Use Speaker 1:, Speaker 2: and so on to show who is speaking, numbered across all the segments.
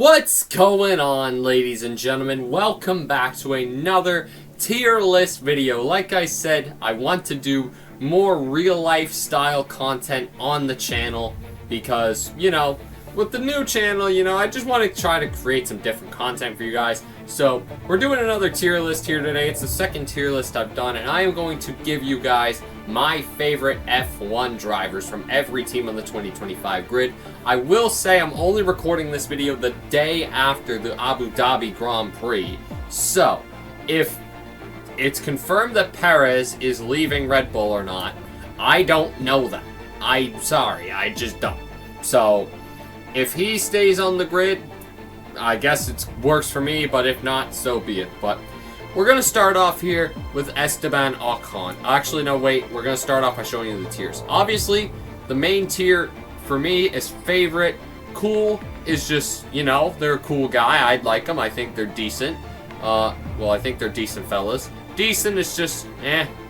Speaker 1: What's going on, ladies and gentlemen? Welcome back to another tier list video. Like I said, I want to do more real-life style content on the channel because, with the new channel, I just want to try to create some different content for you guys. So, we're doing another tier list here today. It's the second tier list I've done, and I am going to give you guys my favorite F1 drivers from every team on the 2025 grid. I will say I'm only recording this video the day after the Abu Dhabi Grand Prix. So, if it's confirmed that Perez is leaving Red Bull or not, I don't know that. I'm sorry, I just don't. So, if he stays on the grid, I guess it works for me, but if not, so be it. But we're going to start off here with Esteban Ocon. Actually, no, wait. We're going to start off by showing you the tiers. Obviously, the main tier for me is favorite. Cool is just, they're a cool guy. I'd like them. I think they're decent. Well, I think they're decent fellas. Decent is just,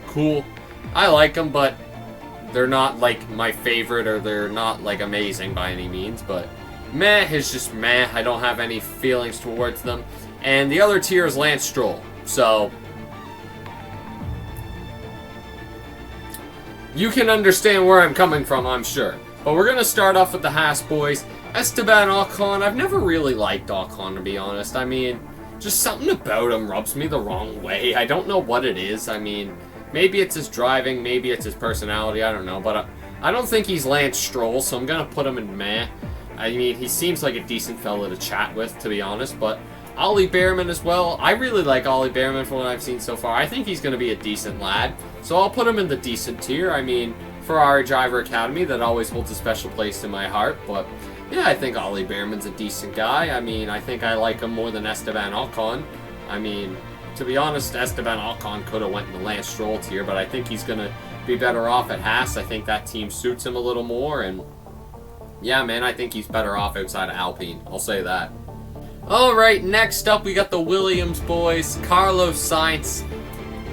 Speaker 1: cool. I like them, but they're not, like, my favorite, or they're not, like, amazing by any means. But meh is just meh. I don't have any feelings towards them. And the other tier is Lance Stroll. So, you can understand where I'm coming from, I'm sure. But we're going to start off with the Haas boys. Esteban Ocon, I've never really liked Ocon, to be honest. I mean, just something about him rubs me the wrong way. I don't know what it is. I mean, maybe it's his driving, maybe it's his personality, I don't know. But I don't think he's Lance Stroll, so I'm going to put him in meh. I mean, he seems like a decent fella to chat with, to be honest, but Ollie Behrman as well. I really like Ollie Behrman from what I've seen so far. I think he's going to be a decent lad. So I'll put him in the decent tier. I mean, Ferrari Driver Academy, that always holds a special place in my heart. But yeah, I think Ollie Behrman's a decent guy. I mean, I think I like him more than Esteban Ocon. I mean, to be honest, Esteban Ocon could have went in the Lance Stroll tier, but I think he's going to be better off at Haas. I think that team suits him a little more. And yeah, man, I think he's better off outside of Alpine. I'll say that. Alright, next up we got the Williams boys. Carlos Sainz,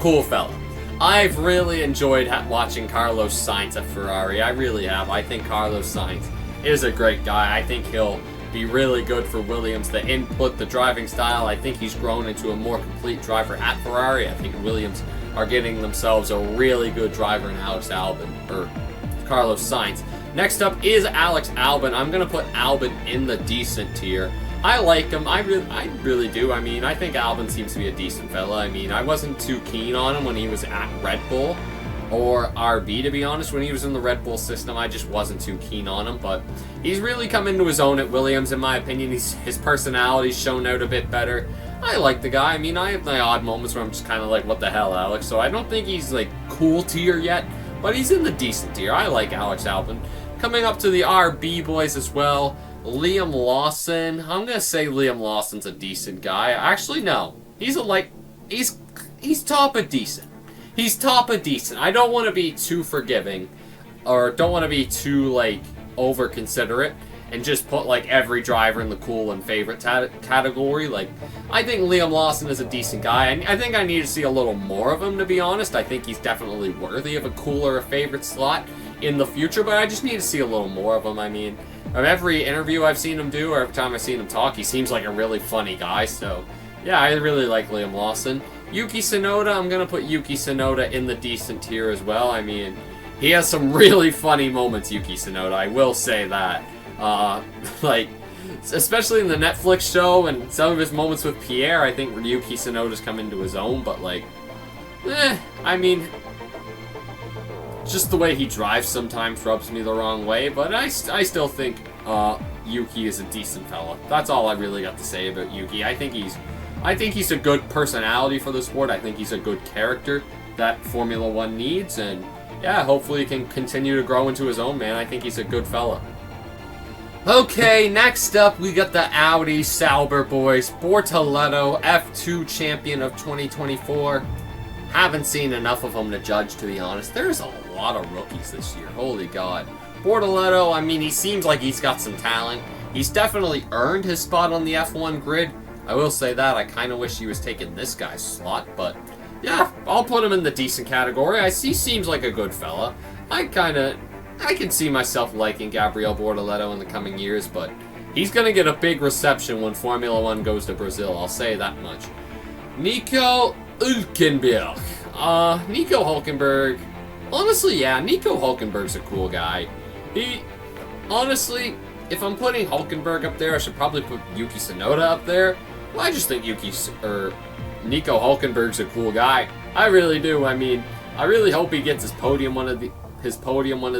Speaker 1: cool fella. I've really enjoyed watching Carlos Sainz at Ferrari. I really have. I think Carlos Sainz is a great guy. I think he'll be really good for Williams. The input, the driving style, I think he's grown into a more complete driver at Ferrari. I think Williams are getting themselves a really good driver in Carlos Sainz. Next up is Alex Albon. I'm going to put Albon in the decent tier. I like him. I really do. I mean, I think Albon seems to be a decent fella. I mean, I wasn't too keen on him when he was at Red Bull or RB, to be honest. When he was in the Red Bull system, I just wasn't too keen on him. But he's really come into his own at Williams, in my opinion. His personality's shown out a bit better. I like the guy. I mean, I have my odd moments where I'm just kind of like, what the hell, Alex? So I don't think he's, like, cool tier yet. But he's in the decent tier. I like Alex Albon. Coming up to the RB boys as well. Liam Lawson. I'm gonna say Liam Lawson's a decent guy. Actually, no. He's top of decent. He's top of decent. I don't want to be too forgiving, or don't want to be too, like, over considerate and just put, like, every driver in the cool and favorite category. Like, I think Liam Lawson is a decent guy. I think I need to see a little more of him, to be honest. I think he's definitely worthy of a cool or a favorite slot in the future, but I just need to see a little more of him. I mean, of every interview I've seen him do, or every time I've seen him talk, he seems like a really funny guy. So, yeah, I really like Liam Lawson. Yuki Tsunoda, I'm going to put Yuki Tsunoda in the decent tier as well. I mean, he has some really funny moments, Yuki Tsunoda, I will say that. Like, especially in the Netflix show and some of his moments with Pierre, I think Yuki Tsunoda's come into his own, but, like, I mean, just the way he drives sometimes rubs me the wrong way, but I still think Yuki is a decent fella. That's all I really got to say about Yuki. I think he's a good personality for the sport. I think he's a good character that Formula One needs, and yeah, hopefully he can continue to grow into his own, man. I think he's a good fella. Okay, next up we got the Audi Sauber boys. Bortoleto, F2 champion of 2024. Haven't seen enough of him to judge, to be honest. There's a lot of rookies this year. Holy God. Bortoleto, I mean, he seems like he's got some talent. He's definitely earned his spot on the F1 grid. I will say that. I kind of wish he was taking this guy's slot, but yeah, I'll put him in the decent category. He seems like a good fella. I can see myself liking Gabriel Bortoleto in the coming years, but he's going to get a big reception when Formula 1 goes to Brazil, I'll say that much. Nico Hülkenberg. Nico Hülkenberg. Honestly, yeah, Nico Hülkenberg's a cool guy. Honestly, if I'm putting Hülkenberg up there, I should probably put Yuki Tsunoda up there. Well, I just think Nico Hülkenberg's a cool guy. I really do. I mean, I really hope he gets his podium one of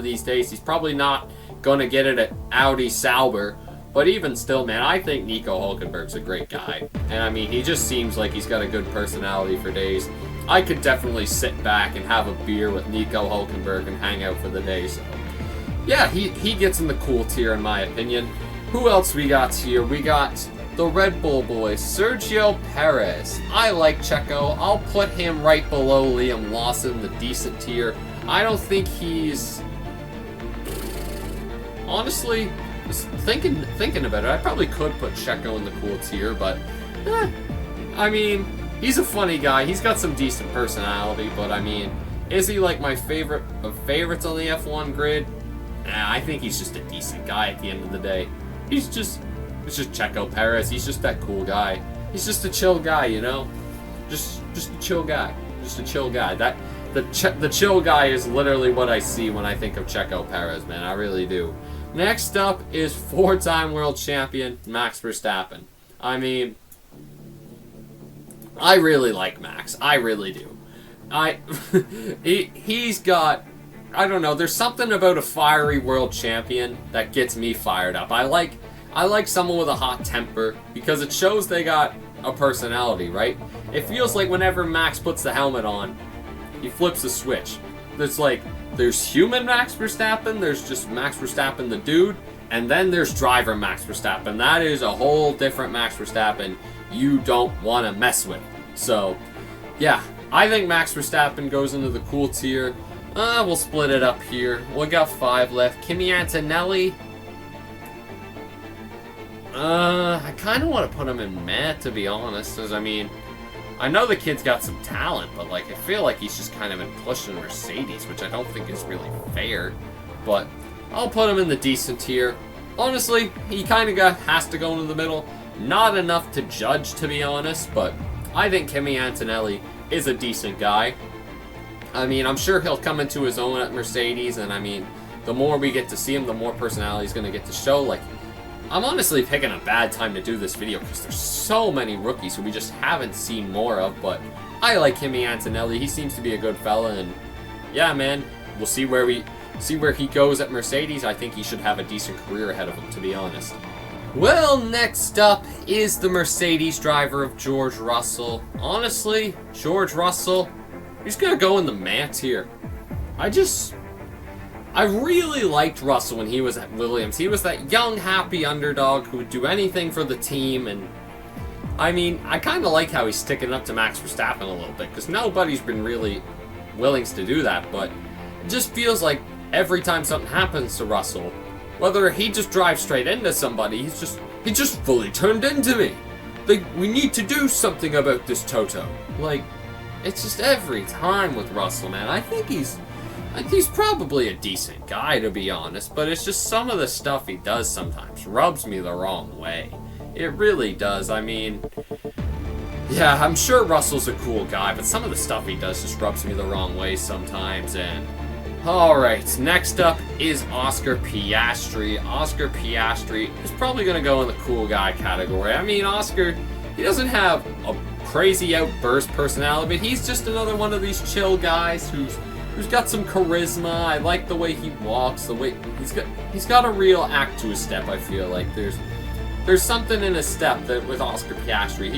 Speaker 1: these days. He's probably not gonna get it at Audi Sauber, but even still, man, I think Nico Hülkenberg's a great guy. And I mean, he just seems like he's got a good personality for days. I could definitely sit back and have a beer with Nico Hülkenberg and hang out for the day. So, yeah, he gets in the cool tier in my opinion. Who else we got here? We got the Red Bull boy, Sergio Perez. I like Checo. I'll put him right below Liam Lawson, the decent tier. I don't think he's... Honestly, just thinking about it, I probably could put Checo in the cool tier, but... I mean, he's a funny guy. He's got some decent personality, but I mean, is he like my favorite of favorites on the F1 grid? Nah, I think he's just a decent guy at the end of the day. It's just Checo Perez. He's just that cool guy. He's just a chill guy, you know? Just a chill guy. Just a chill guy. The chill guy is literally what I see when I think of Checo Perez, man. I really do. Next up is four-time world champion Max Verstappen. I mean, I really like Max. I really do. He's got... I don't know, there's something about a fiery world champion that gets me fired up. I like someone with a hot temper because it shows they got a personality, right? It feels like whenever Max puts the helmet on, he flips a switch. There's human Max Verstappen, there's just Max Verstappen the dude, and then there's driver Max Verstappen. That is a whole different Max Verstappen you don't want to mess with. So, yeah, I think Max Verstappen goes into the cool tier. We'll split it up here. We got 5 left. Kimi Antonelli. I kind of want to put him in meh, to be honest. Because, I mean, I know the kid's got some talent, but, like, I feel like he's just kind of been pushing Mercedes, which I don't think is really fair. But I'll put him in the decent tier. Honestly, he kind of has to go into the middle. Not enough to judge, to be honest, but I think Kimi Antonelli is a decent guy. I mean, I'm sure he'll come into his own at Mercedes, and I mean, the more we get to see him, the more personality he's going to get to show. Like, I'm honestly picking a bad time to do this video because there's so many rookies who we just haven't seen more of, but I like Kimi Antonelli. He seems to be a good fella, and yeah, man, we'll see where he goes at Mercedes. I think he should have a decent career ahead of him, to be honest. Well, next up is the Mercedes driver of George Russell. Honestly, George Russell, he's gonna go in the meh tier. I really liked Russell when he was at Williams. He was that young, happy underdog who would do anything for the team, and I mean, I kind of like how he's sticking up to Max Verstappen a little bit, because nobody's been really willing to do that, but it just feels like every time something happens to Russell, whether he just drives straight into somebody, he just fully turned into me. Like, we need to do something about this Toto. Like, it's just every time with Russell, man. I think he's probably a decent guy, to be honest, but it's just some of the stuff he does sometimes rubs me the wrong way. It really does. I mean, yeah, I'm sure Russell's a cool guy, but some of the stuff he does just rubs me the wrong way sometimes, and... Alright, next up is Oscar Piastri. Oscar Piastri is probably going to go in the cool guy category. I mean, Oscar, he doesn't have a crazy outburst personality, but he's just another one of these chill guys who's got some charisma. I like the way he walks, the way he's got a real act to his step. I feel like there's something in his step that with Oscar Piastri,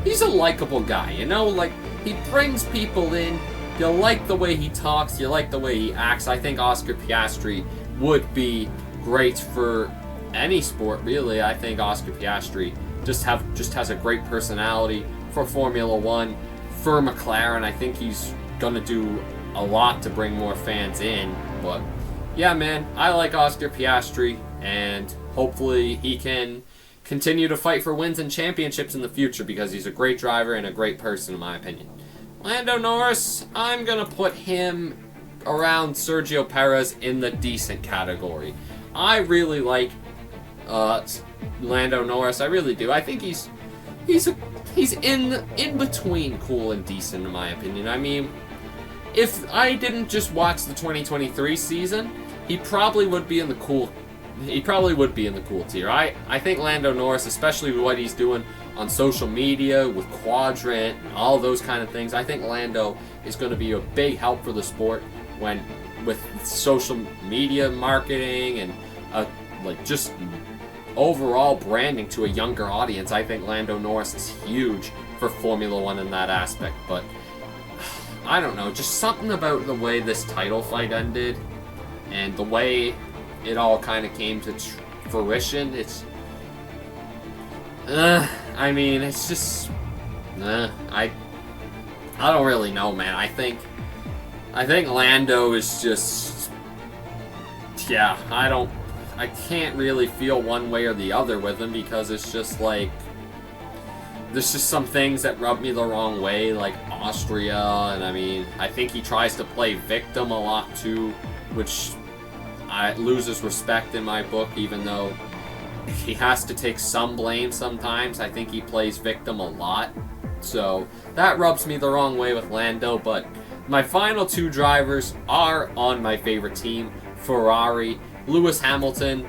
Speaker 1: he's a likable guy, you know, like he brings people in. You like the way he talks, you like the way he acts. I think Oscar Piastri would be great for any sport, really. I think Oscar Piastri just has a great personality for Formula 1, for McLaren. I think he's going to do a lot to bring more fans in. But yeah, man, I like Oscar Piastri, and hopefully he can continue to fight for wins and championships in the future because he's a great driver and a great person, in my opinion. Lando Norris, I'm going to put him around Sergio Perez in the decent category. I really like Lando Norris. I really do. I think he's in between cool and decent in my opinion. I mean, if I didn't just watch the 2023 season, he probably would be in the cool. He probably would be in the cool tier. I think Lando Norris, especially with what he's doing on social media with Quadrant and all those kind of things, I think Lando is going to be a big help for the sport when with social media marketing and like just overall branding to a younger audience. I think Lando Norris is huge for Formula One in that aspect. But I don't know, just something about the way this title fight ended and the way it all kind of came to fruition. It's I mean, it's just I don't really know, man. I think Lando is just, yeah, I can't really feel one way or the other with him, because it's just like there's just some things that rub me the wrong way, like Austria, and I mean, I think he tries to play victim a lot too, which loses respect in my book, even though he has to take some blame sometimes. I think he plays victim a lot. So that rubs me the wrong way with Lando. But my final two drivers are on my favorite team, Ferrari. Lewis Hamilton,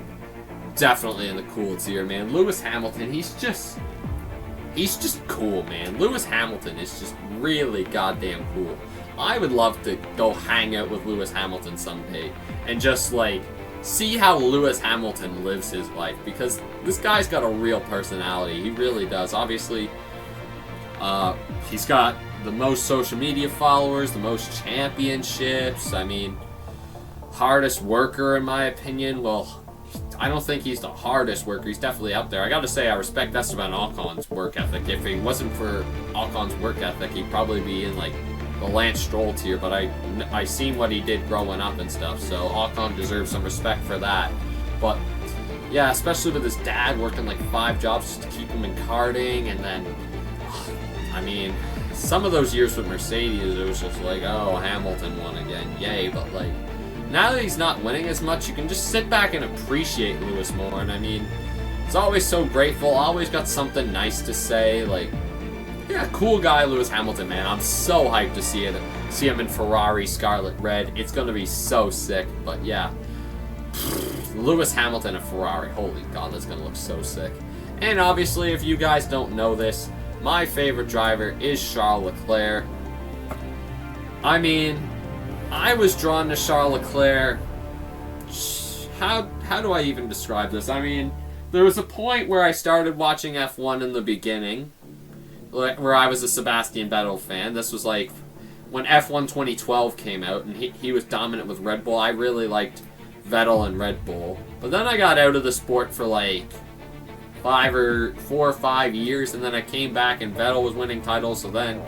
Speaker 1: definitely in the cool tier, man. Lewis Hamilton, he's just cool, man. Lewis Hamilton is just really goddamn cool. I would love to go hang out with Lewis Hamilton someday and just like see how Lewis Hamilton lives his life, because this guy's got a real personality. He really does. Obviously, he's got the most social media followers, the most championships. I mean, hardest worker in my opinion. Well, I don't think he's the hardest worker. He's definitely up there. I gotta say, I respect Esteban Ocon's work ethic. If it wasn't for Ocon's work ethic, he'd probably be in like the Lance Stroll tier, but I seen what he did growing up and stuff, so Ocon deserves some respect for that. But yeah, especially with his dad working like 5 jobs just to keep him in karting, and then I mean, some of those years with Mercedes, it was just like, oh, Hamilton won again, yay. But like, now that he's not winning as much, you can just sit back and appreciate Lewis more. And I mean, he's always so grateful, always got something nice to say. Like, yeah, cool guy, Lewis Hamilton, man. I'm so hyped to see him in Ferrari Scarlet Red. It's gonna be so sick. But yeah, Lewis Hamilton and Ferrari, holy god, that's gonna look so sick. And obviously, if you guys don't know this, my favorite driver is Charles Leclerc. I mean, I was drawn to Charles Leclerc. How do I even describe this? I mean, there was a point where I started watching F1 in the beginning, where I was a Sebastian Vettel fan. This was like when F1 2012 came out, and he was dominant with Red Bull. I really liked Vettel and Red Bull. But then I got out of the sport for like 4 or 5 years, and then I came back and Vettel was winning titles. So then,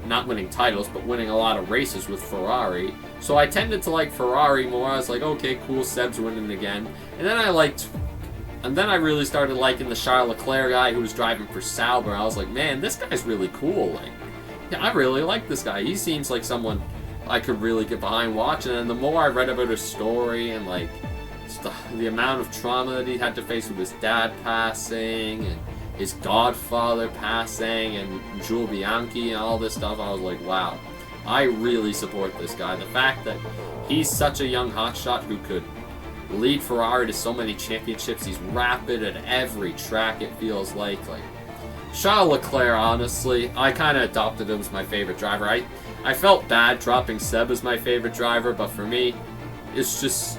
Speaker 1: not winning titles, but winning a lot of races with Ferrari. So I tended to like Ferrari more. I was like, okay, cool, Seb's winning again. And then I really started liking the Charles Leclerc guy who was driving for Sauber. I was like, man, this guy's really cool. Like, yeah, I really like this guy. He seems like someone I could really get behind watching. And the more I read about his story and like the amount of trauma that he had to face with his dad passing and his godfather passing and Jules Bianchi and all this stuff, I was like, wow, I really support this guy. The fact that he's such a young hotshot who could lead Ferrari to so many championships. He's rapid at every track, it feels like. Charles Leclerc, honestly, I kind of adopted him as my favorite driver. I felt bad dropping Seb as my favorite driver, but for me, it's just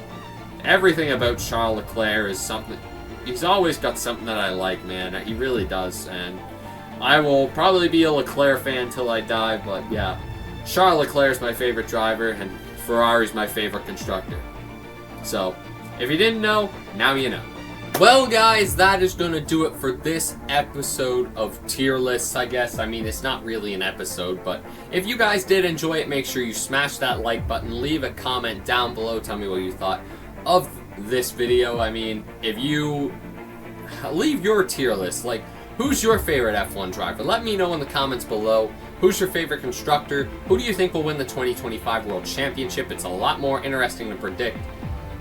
Speaker 1: everything about Charles Leclerc is something. He's always got something that I like, man. He really does, and I will probably be a Leclerc fan till I die, but yeah, Charles Leclerc is my favorite driver, and Ferrari's my favorite constructor. So, if you didn't know, now you know. Well, guys, that is going to do it for this episode of Tier Lists, I guess. I mean, it's not really an episode, but if you guys did enjoy it, make sure you smash that like button, leave a comment down below, tell me what you thought of this video. I mean, if you leave your tier list, like, who's your favorite F1 driver? Let me know in the comments below. Who's your favorite constructor? Who do you think will win the 2025 World Championship? It's a lot more interesting to predict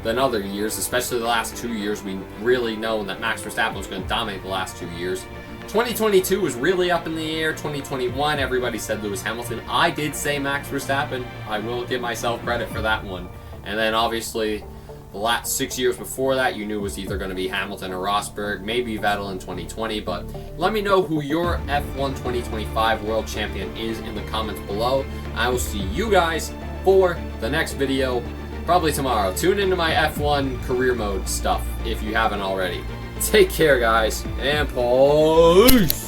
Speaker 1: than other years, especially the last 2 years. We really know that Max Verstappen was going to dominate the last 2 years. 2022 was really up in the air. 2021, everybody said Lewis Hamilton. I did say Max Verstappen. I will give myself credit for that one. And then obviously, the last 6 years before that, you knew was either going to be Hamilton or Rosberg, maybe Vettel in 2020. But let me know who your F1 2025 World Champion is in the comments below. I will see you guys for the next video, probably tomorrow. Tune into my F1 career mode stuff if you haven't already. Take care, guys, and peace!